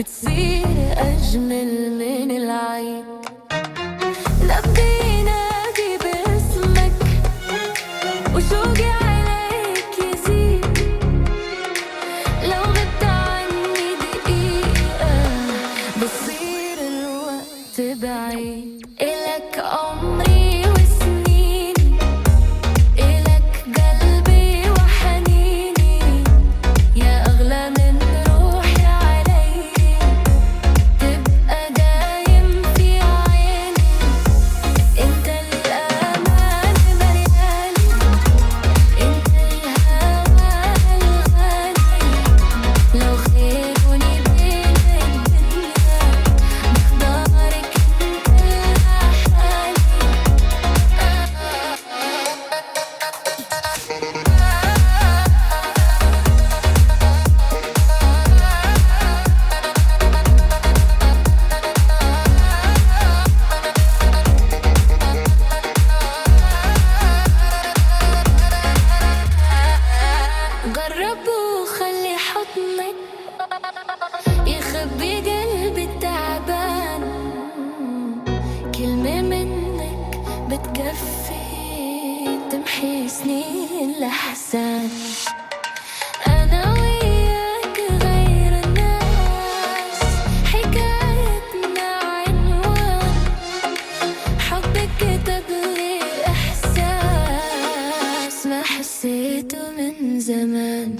بتصير أجمل من العيد. نبي نادي باسمك وشوقي عليك يزيد، لو غبت عني دقيقة بصير الوقت بعيد. إلك عمري وسنيني، إلك قلبي وحنيني، يا أغلى من روحي علي، تبقى دايم في عيني، انت الأمان ملياني، انت الهوى الغالي، لو خيروني بين الدنيا بختارك انت لحالي. جرب وخلي حضنك يخبي قلبي التعبان، كلمة منك بتكفي تمحي سنين الأحزان. أنا وياك غير الناس، حكايتنا عنوان، حبك كتب لي إحساس ما حسيته من زمان.